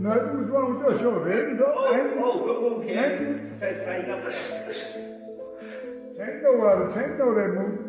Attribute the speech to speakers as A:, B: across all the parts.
A: Nothing was wrong with your shoulder, baby. Tank know that move.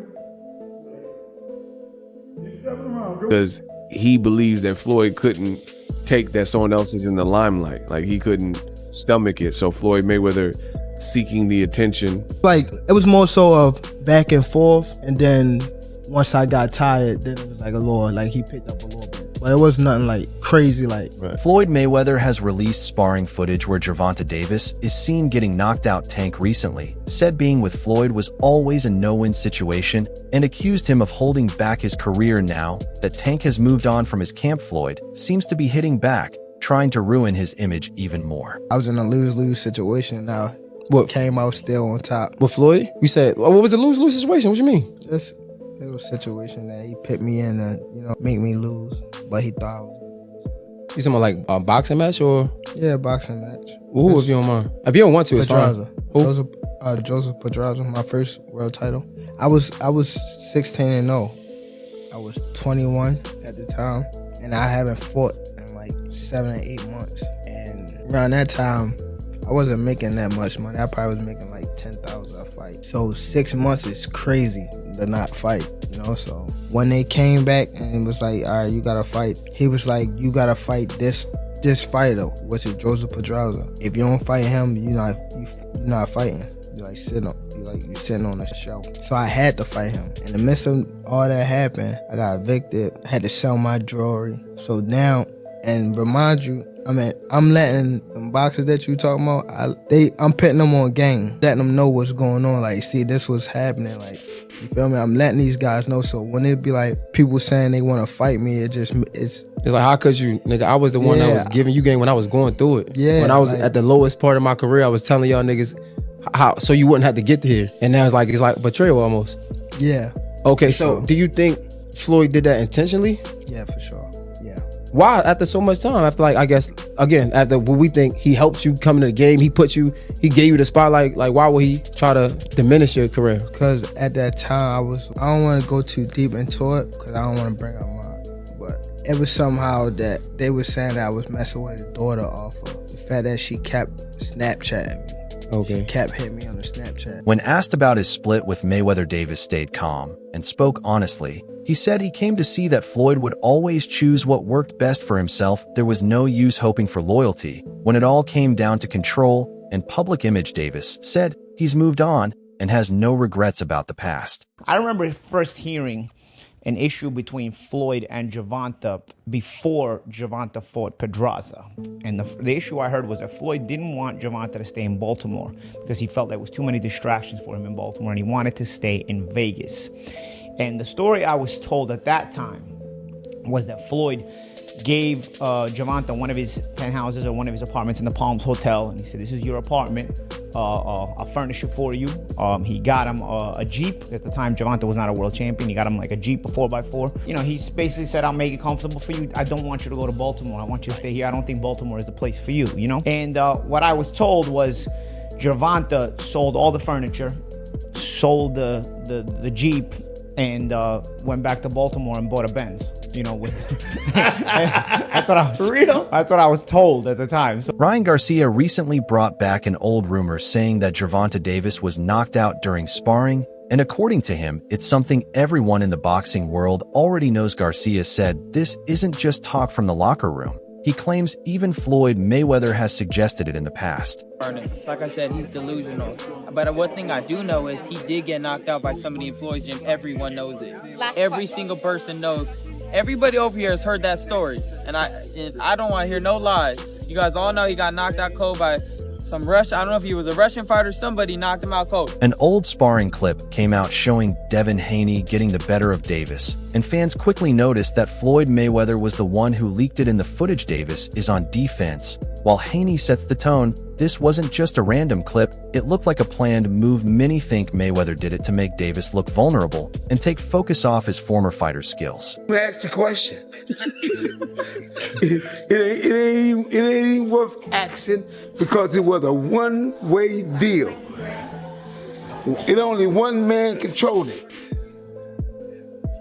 A: You stepping around.
B: Because he believes that Floyd couldn't take that someone else is in the limelight. Like, he couldn't stomach it. So Floyd Mayweather seeking the attention.
C: Like, it was more so of back and forth, and then once I got tired, then it was like a little, like he picked up a little bit. But it was nothing like crazy like.
B: Right.
D: Floyd Mayweather has released sparring footage where Gervonta Davis is seen getting knocked out Tank recently, said being with Floyd was always a no-win situation, and accused him of holding back his career. Now that Tank has moved on from his camp, Floyd seems to be hitting back, trying to ruin his image even more.
C: I was in a lose-lose situation now. What came out still on top.
E: With Floyd? You said, what was the lose-lose situation? What you mean?
C: Just little situation that he put me in to, make me lose. But he thought I was gonna lose.
E: You talking about like a boxing match or?
C: Yeah, boxing match.
E: Ooh, if you don't mind. If you don't want to, it's fine.
C: Who? Joseph Pedraza, my first world title. I was 16-0. I was 21 at the time, and I haven't fought in like 7 or 8 months. And around that time, I wasn't making that much money. I probably was making like $10,000 a fight. So 6 months is crazy to not fight, So when they came back and it was like, all right, you gotta fight. He was like, you gotta fight this fighter, which is Joseph Pedraza. If you don't fight him, you're not fighting. You're like sitting on a shelf. So I had to fight him. In the midst of all that happened, I got evicted. I had to sell my jewelry. So now, and remind you, I'm letting them boxers that you talking about, I'm putting them on game, letting them know what's going on. Like, see, this was happening. Like, you feel me? I'm letting these guys know. So when it be like people saying they want to fight me, it's
E: like, how could you, nigga? I was the one that was giving you game when I was going through it.
C: Yeah.
E: When I was at the lowest part of my career, I was telling y'all niggas how so you wouldn't have to get here. And now it's like betrayal almost.
C: Yeah.
E: Okay, so do you think Floyd did that intentionally?
C: Yeah, for sure. Yeah.
E: Why? After so much time, after like, I guess, again, after what we think he helped you come into the game, he gave you the spotlight, like why would he try to diminish your career?
C: Because at that time, I don't want to go too deep into it because I don't want to bring up but it was somehow that they were saying that I was messing with his daughter off of the fact that she kept Snapchatting me.
E: Okay.
C: She kept hitting me on the Snapchat.
D: When asked about his split with Mayweather, Davis stayed calm and spoke honestly. He said he came to see that Floyd would always choose what worked best for himself. There was no use hoping for loyalty. When it all came down to control and public image, Davis said he's moved on and has no regrets about the past.
F: I remember first hearing an issue between Floyd and Gervonta before Gervonta fought Pedraza. And the issue I heard was that Floyd didn't want Gervonta to stay in Baltimore because he felt there was too many distractions for him in Baltimore and he wanted to stay in Vegas. And the story I was told at that time was that Floyd gave Gervonta one of his penthouses or one of his apartments in the Palms Hotel, and he said, this is your apartment, I'll furnish it for you. He got him a Jeep. At the time, Gervonta was not a world champion. He got him like a Jeep, a 4x4. He basically said, I'll make it comfortable for you. I don't want you to go to Baltimore. I want you to stay here. I don't think Baltimore is the place for you, And what I was told was Gervonta sold all the furniture, sold the Jeep, and went back to Baltimore and bought a Benz. That's what I was That's what I was told at the time. So
D: Ryan Garcia recently brought back an old rumor saying that Gervonta Davis was knocked out during sparring, and according to him, it's something everyone in the boxing world already knows. Garcia said this isn't just talk from the locker room. He claims even Floyd Mayweather has suggested it in the past.
G: Like I said, he's delusional. But one thing I do know is he did get knocked out by somebody in Floyd's gym. Everyone knows it. Every single person knows. Everybody over here has heard that story. And I don't want to hear no lies. You guys all know he got knocked out cold by some Russian, I don't know if he was a Russian fighter, somebody knocked him out cold.
D: An old sparring clip came out showing Devin Haney getting the better of Davis, and fans quickly noticed that Floyd Mayweather was the one who leaked it in the footage. Davis is on defense, while Haney sets the tone. This wasn't just a random clip, it looked like a planned move. Many think Mayweather did it to make Davis look vulnerable and take focus off his former fighter's skills.
A: I'm gonna ask the question. it ain't even worth asking because it was a one-way deal. It only one man controlled it.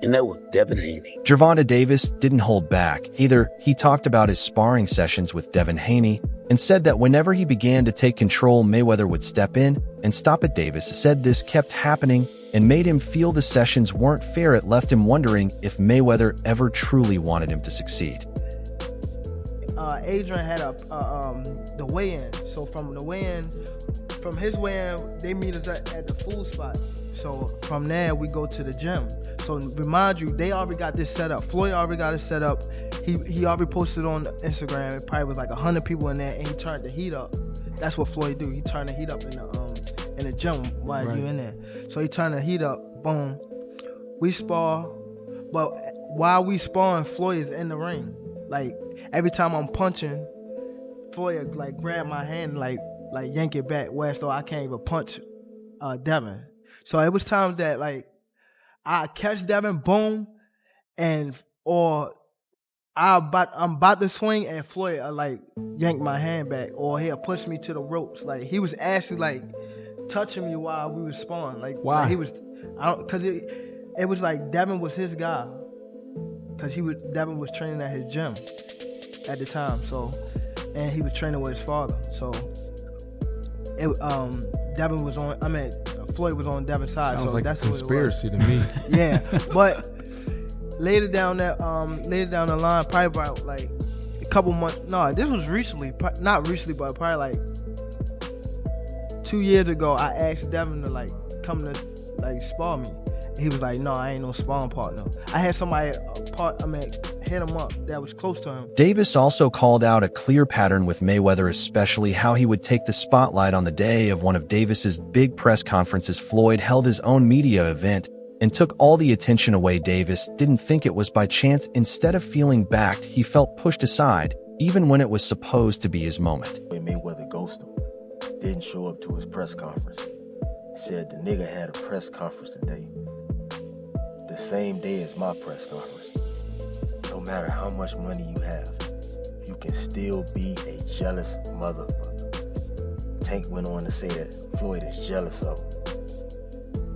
A: and that was Devin Haney.
D: Gervonta Davis didn't hold back. Either he talked about his sparring sessions with Devin Haney and said that whenever he began to take control, Mayweather would step in and stop it. Davis said this kept happening and made him feel the sessions weren't fair. It left him wondering if Mayweather ever truly wanted him to succeed.
C: Adrian had the weigh-in. So from his weigh-in, they meet us at the food spot. So from there, we go to the gym. So remind you, they already got this set up. Floyd already got it set up. He already posted on Instagram. It probably was like 100 people in there, and he turned the heat up. That's what Floyd do. He turned the heat up in the gym while you in there. So he turned the heat up. Boom. We spar, but while we sparring, Floyd is in the ring. Like every time I'm punching, Floyd like grab my hand, like yank it back. Whereas though I can't even punch Devin. So it was times that like I catch Devin, boom, or I'm about to swing and Floyd like yank my hand back, or he'll push me to the ropes. Like he was actually like touching me while we was sparring. Like
E: why?
C: Like, he was, cause it was like Devin was his guy, cause Devin was training at his gym at the time. So, and he was training with his father. So, Devin was on. I mean, Floyd was on Devin's side.
H: Sounds
C: so
H: like
C: that's
H: a conspiracy to me.
C: Yeah, but later down the line, probably about like a couple months. No, this was recently. Not recently, but probably like 2 years ago. I asked Devin to like come to like spar me. He was like, "No, I ain't no sparring partner." I had somebody hit him up that was close to him.
D: Davis also called out a clear pattern with Mayweather, especially how he would take the spotlight on the day of one of Davis's big press conferences. Floyd held his own media event and took all the attention away. Davis didn't think it was by chance. Instead of feeling backed, he felt pushed aside, even when it was supposed to be his moment.
I: When Mayweather ghosted him, didn't show up to his press conference. Said the nigga had a press conference today, the same day as my press conference. No matter how much money you have, you can still be a jealous motherfucker. Tank went on to say that Floyd is jealous of him,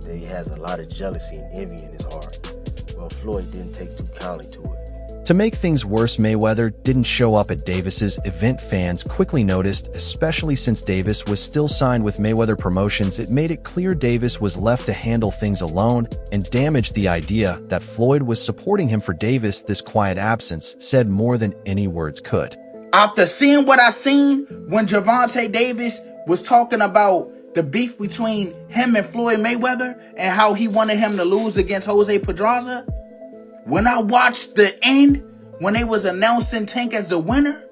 I: that he has a lot of jealousy and envy in his heart. Well, Floyd didn't take too kindly to it.
D: To make things worse, Mayweather didn't show up at Davis's event. Fans quickly noticed, especially since Davis was still signed with Mayweather Promotions. It made it clear Davis was left to handle things alone and damaged the idea that Floyd was supporting him. For Davis, this quiet absence said more than any words could.
J: After seeing what I seen when Gervonta Davis was talking about the beef between him and Floyd Mayweather and how he wanted him to lose against Jose Pedraza, when I watched the end, when they was announcing Tank as the winner,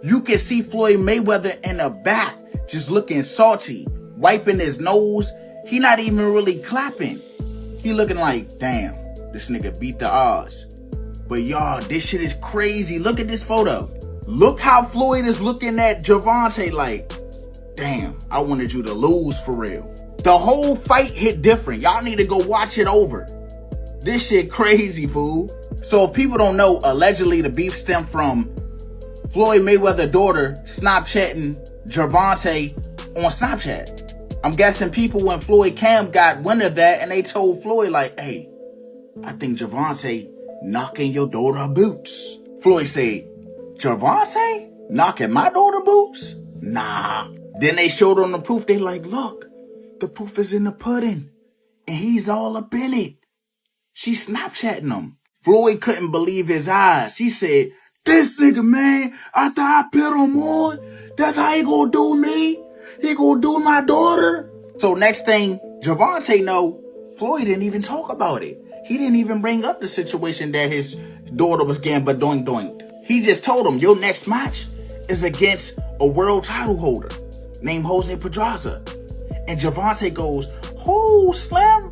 J: you could see Floyd Mayweather in the back just looking salty, wiping his nose. He not even really clapping. He looking like, damn, this nigga beat the odds. But y'all, this shit is crazy. Look at this photo. Look how Floyd is looking at Gervonta like, damn, I wanted you to lose for real. The whole fight hit different. Y'all need to go watch it over. This shit crazy, fool. So if people don't know, allegedly the beef stemmed from Floyd Mayweather's daughter Snapchatting Gervonta on Snapchat. I'm guessing people when Floyd Cam got wind of that and they told Floyd like, hey, I think Gervonta knocking your daughter boots. Floyd said, Gervonta knocking my daughter boots? Nah. Then they showed on the proof. They like, look, the proof is in the pudding and he's all up in it. She Snapchatting him. Floyd couldn't believe his eyes. He said, this nigga, man, after I put him on, that's how he gonna do me? He gonna do my daughter? So next thing Gervonta know, Floyd didn't even talk about it. He didn't even bring up the situation that his daughter was getting but doing. He just told him, your next match is against a world title holder named Jose Pedraza. And Gervonta goes, oh, Slim,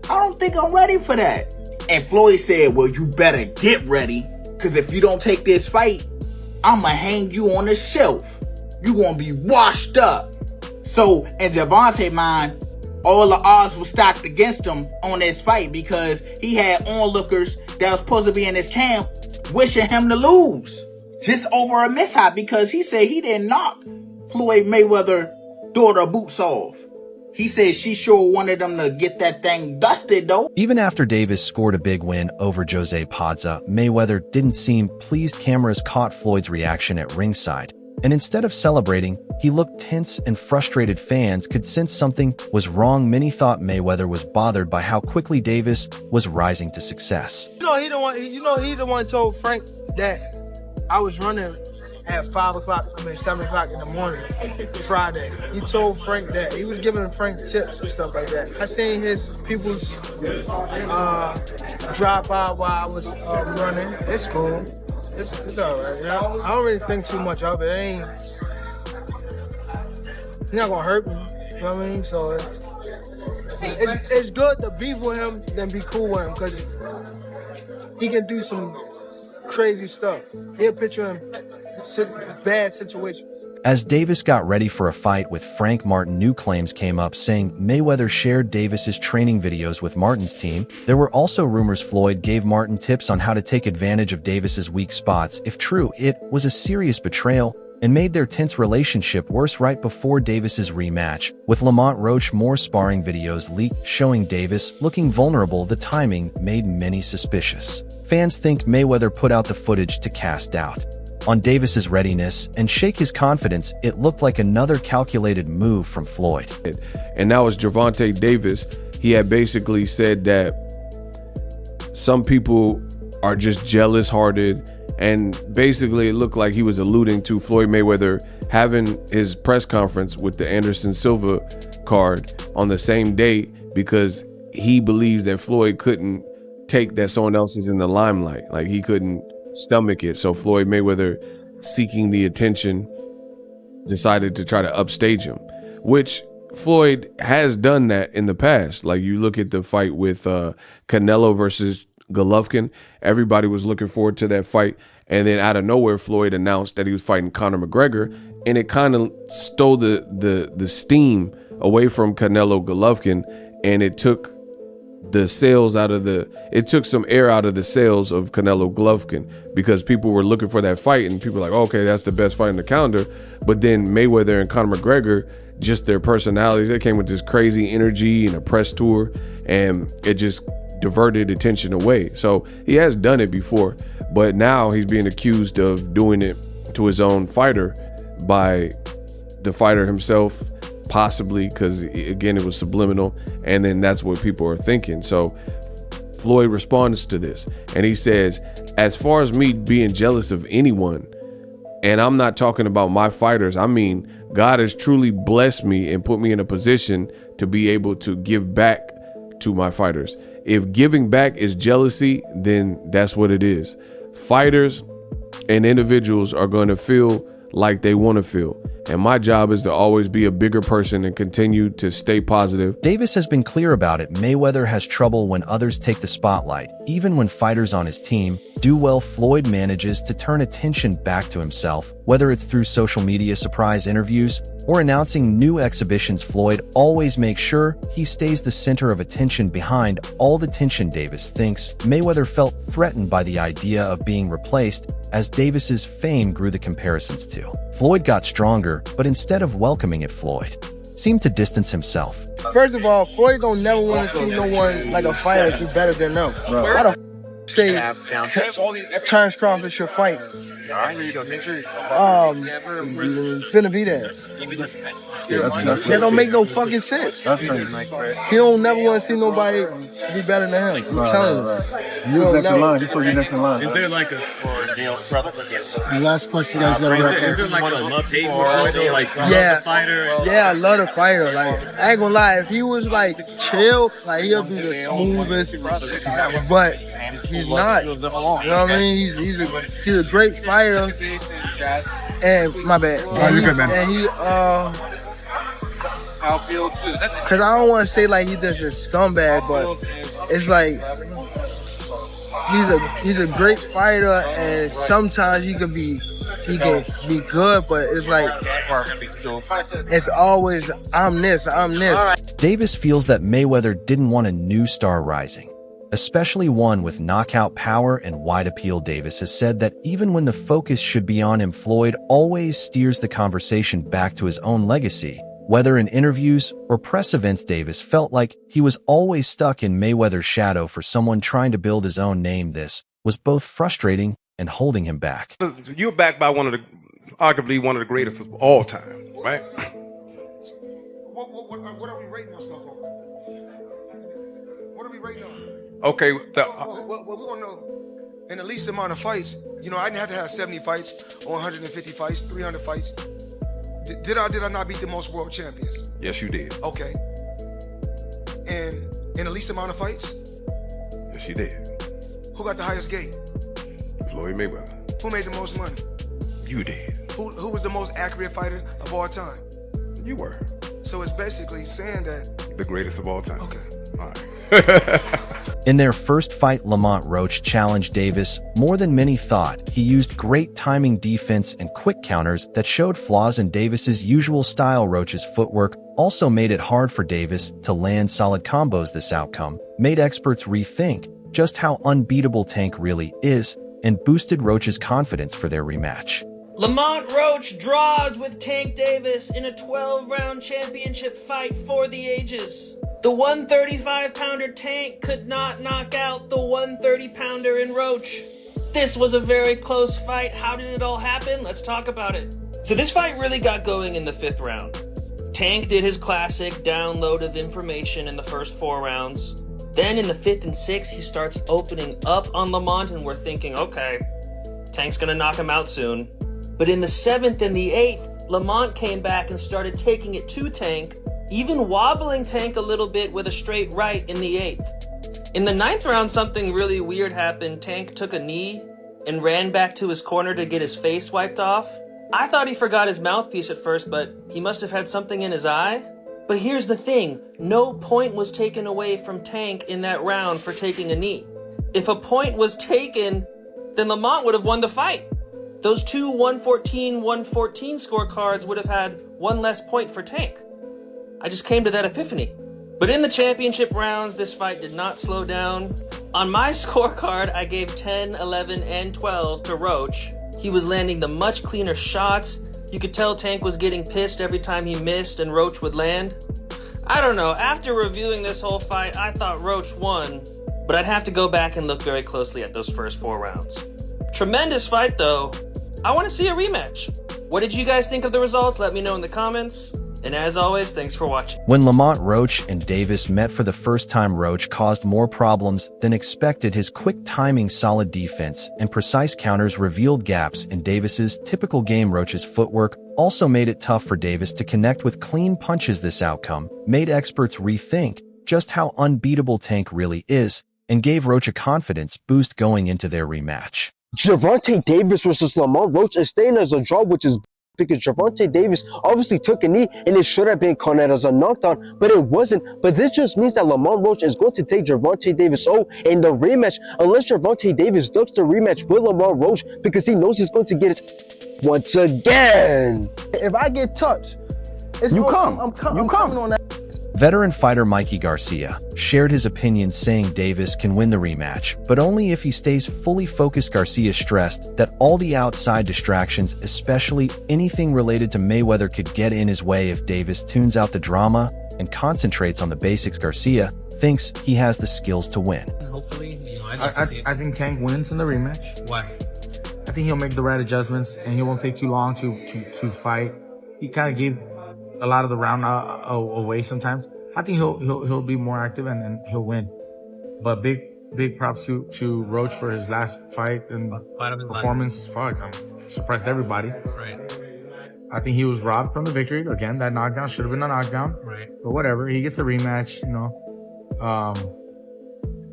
J: I don't think I'm ready for that. And Floyd said, well, you better get ready, because if you don't take this fight, I'ma hang you on the shelf. You gonna be washed up. So in Gervonta's mind, all the odds were stacked against him on this fight because he had onlookers that was supposed to be in his camp wishing him to lose. Just over a mishap because he said he didn't knock Floyd Mayweather's daughter boots off. He said she sure wanted him to get that thing dusted, though.
D: Even after Davis scored a big win over Jose Padza, Mayweather didn't seem pleased. Cameras caught Floyd's reaction at ringside, and instead of celebrating, he looked tense and frustrated. Fans could sense something was wrong. Many thought Mayweather was bothered by how quickly Davis was rising to success.
C: He the one. He the one told Frank that I was running at 7 o'clock in the morning, Friday. He told Frank that. He was giving Frank tips and stuff like that. I seen his people's drop by while I was running. It's cool. It's all right. You know? I don't really think too much of it. He's not gonna hurt me. You know what I mean? So it's good to beef with him than be cool with him, because he can do some crazy stuff. He'll put you in bad situations.
D: As Davis got ready for a fight with Frank Martin, new claims came up saying Mayweather shared Davis's training videos with Martin's team. There were also rumors Floyd gave Martin tips on how to take advantage of Davis's weak spots. If true, it was a serious betrayal and made their tense relationship worse. Right before Davis's rematch with Lamont Roach, more sparring videos leaked showing Davis looking vulnerable. The timing made many suspicious. Fans think Mayweather put out the footage to cast doubt on Davis's readiness and shake his confidence. It looked like another calculated move from Floyd.
B: And that was Gervonta Davis. He had basically said that some people are just jealous-hearted, and basically it looked like he was alluding to Floyd Mayweather having his press conference with the Anderson Silva card on the same day because he believes that Floyd couldn't take that someone else is in the limelight. Like, he couldn't stomach it. So Floyd Mayweather, seeking the attention, decided to try to upstage him, which Floyd has done that in the past. Like, you look at the fight with Canelo versus Golovkin. Everybody was looking forward to that fight, and then out of nowhere Floyd announced that he was fighting Conor McGregor, and it kind of stole the steam away from Canelo Golovkin, and it took the sails out of it took some air out of the sails of Canelo Golovkin, because people were looking for that fight, and people were like, okay, that's the best fight in the calendar. But then Mayweather and Conor McGregor, just their personalities, they came with this crazy energy and a press tour, and it just diverted attention away. So he has done it before, but now he's being accused of doing it to his own fighter by the fighter himself, possibly, because again, it was subliminal, and then that's what people are thinking. So Floyd responds to this, and he says, as far as me being jealous of anyone, and I'm not talking about my fighters, I mean, God has truly blessed me and put me in a position to be able to give back to my fighters. If giving back is jealousy, then that's what it is. Fighters and individuals are going to feel like they want to feel. And my job is to always be a bigger person and continue to stay positive.
D: Davis has been clear about it. Mayweather has trouble when others take the spotlight. Even when fighters on his team do well, Floyd manages to turn attention back to himself. Whether it's through social media surprise interviews or announcing new exhibitions, Floyd always makes sure he stays the center of attention. Behind all the tension, Davis thinks Mayweather felt threatened by the idea of being replaced. As Davis's fame grew, the comparisons to Floyd got stronger, but instead of welcoming it, Floyd seemed to distance himself.
C: First of all, Floyd don't never want to see no one like a fighter do better than them. Why the say Terrence Crawford should fight? Benavidez. That don't make no fucking sense. He don't never want to see nobody be better than him. I'm telling you.
H: You next in line. This was you next in line.
K: Is there like a
H: The last question, guys.
K: is there like a love-hate for Floyd? Like, love the fighter?
C: Yeah, I love the fighter. Like, I ain't gonna lie, if he was like chill, like he'll be the smoothest. But he's not. You know what I mean? He's a great fighter. And my bad.
H: You're good, man.
C: And he cause I don't want to say like he's just a scumbag, but it's like he's a great fighter, and sometimes he can be good, but it's like it's always I'm this.
D: Davis feels that Mayweather didn't want a new star rising, especially one with knockout power and wide appeal. Davis has said that even when the focus should be on him, Floyd always steers the conversation back to his own legacy. Whether in interviews or press events, Davis felt like he was always stuck in Mayweather's shadow for someone trying to build his own name. This was both frustrating and holding him back.
L: You're backed by arguably one of the greatest of all time, right?
M: What are we rating ourselves on? What are we rating on?
L: Okay.
M: Well, we want to know. In the least amount of fights, you know, I didn't have to have 70 fights or 150 fights, 300 fights. Did I not beat the most world champions?
L: Yes, you did.
M: Okay. And in the least amount of fights?
L: Yes, you did.
M: Who got the highest gate?
L: Floyd Mayweather.
M: Who made the most money?
L: You did.
M: Who was the most accurate fighter of all time?
L: You were.
M: So it's basically saying that...
L: The greatest of all time.
M: Okay.
L: All right.
D: In their first fight, Lamont Roach challenged Davis. More than many thought, he used great timing, defense, and quick counters that showed flaws in Davis's usual style. Roach's footwork also made it hard for Davis to land solid combos. This outcome made experts rethink just how unbeatable Tank really is and boosted Roach's confidence for their rematch.
N: Lamont Roach draws with Tank Davis in a 12-round championship fight for the ages. The 135-pounder Tank could not knock out the 130-pounder in Roach. This was a very close fight. How did it all happen? Let's talk about it. So this fight really got going in the 5th round. Tank did his classic download of information in the first 4 rounds. Then in the 5th and 6th, he starts opening up on Lamont, and we're thinking, okay, Tank's gonna knock him out soon. But in the 7th and the 8th, Lamont came back and started taking it to Tank, even wobbling Tank a little bit with a straight right in the 8th. In the 9th round, something really weird happened. Tank took a knee and ran back to his corner to get his face wiped off. I thought he forgot his mouthpiece at first, but he must have had something in his eye. But here's the thing, no point was taken away from Tank in that round for taking a knee. If a point was taken, then Lamont would have won the fight. Those two 114-114 scorecards would have had 1 less point for Tank. I just came to that epiphany. But in the championship rounds, this fight did not slow down. On my scorecard, I gave 10, 11, and 12 to Roach. He was landing the much cleaner shots. You could tell Tank was getting pissed every time he missed and Roach would land. I don't know, after reviewing this whole fight, I thought Roach won, but I'd have to go back and look very closely at those first 4 rounds. Tremendous fight though. I want to see a rematch. What did you guys think of the results? Let me know in the comments. And as always, thanks for watching.
D: When Lamont Roach and Davis met for the first time, Roach caused more problems than expected. His quick timing, solid defense, and precise counters revealed gaps in Davis's typical game. Roach's footwork also made it tough for Davis to connect with clean punches. This outcome made experts rethink just how unbeatable Tank really is and gave Roach a confidence boost going into their rematch.
O: Gervonta Davis versus Lamont Roach is staying as a draw, which is because Gervonta Davis obviously took a knee and it should have been counted as a knockdown, but it wasn't. But this just means that Lamont Roach is going to take Gervonta Davis in the rematch, unless Gervonta Davis ducks the rematch with Lamont Roach because he knows he's going to get it once again.
C: If I get touched,
O: You come
C: on that.
D: Veteran fighter Mikey Garcia shared his opinion, saying Davis can win the rematch, but only if he stays fully focused. Garcia stressed that all the outside distractions, especially anything related to Mayweather, could get in his way if Davis tunes out the drama and concentrates on the basics. Garcia thinks he has the skills to win.
P: Hopefully, I think Tank wins in the rematch. Why? I think he'll make the right adjustments and he won't take too long to fight. He kind of gave a lot of the round away sometimes. I think he'll be more active and he'll win. But big props to Roach for his last fight and performance. Fuck, surprised everybody. Right. I think he was robbed from the victory. Again, that knockdown should have been a knockdown. Right. But whatever, he gets a rematch, you know.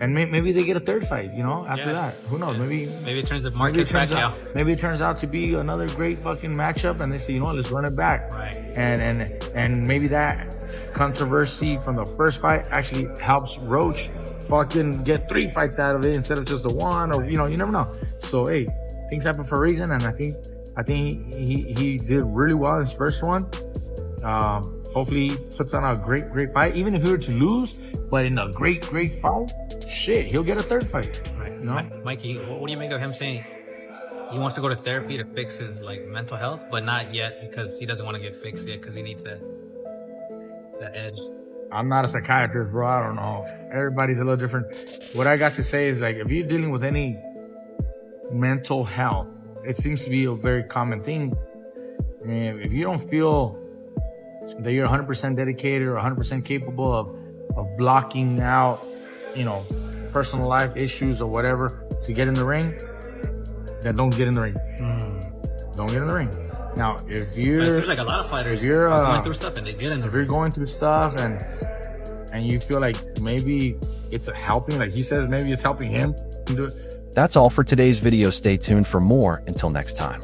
P: And maybe they get a 3rd fight, you know, after that. Who knows? Maybe it turns the market back out. Maybe it turns out to be another great fucking matchup, and they say, you know what, let's run it back. Right. And maybe that controversy from the first fight actually helps Roach fucking get 3 fights out of it instead of just the 1, or you know, you never know. So hey, things happen for a reason, and I think he did really well in his first one. Hopefully he puts on a great fight, even if he were to lose, but in a great fight. Shit, he'll get a 3rd fight. Right. You know?
Q: Mikey, what do you make of him saying he wants to go to therapy to fix his mental health, but not yet because he doesn't want to get fixed yet because he needs that? that edge.
P: I'm not a psychiatrist, bro. I don't know. Everybody's a little different. What I got to say is, like, if you're dealing with any mental health, it seems to be a very common thing. And if you don't feel that you're 100% dedicated or 100% capable of blocking out, you know, personal life issues or whatever to get in the ring, then don't get in the ring. Don't get in the ring. Now, if you're,
Q: It seems like a lot of fighters
P: if you're
Q: are going through stuff and they get in the
P: if you're going through stuff and you feel like maybe it's helping, like he says, maybe it's helping him do it.
D: That's all for today's video. Stay tuned for more. Until next time.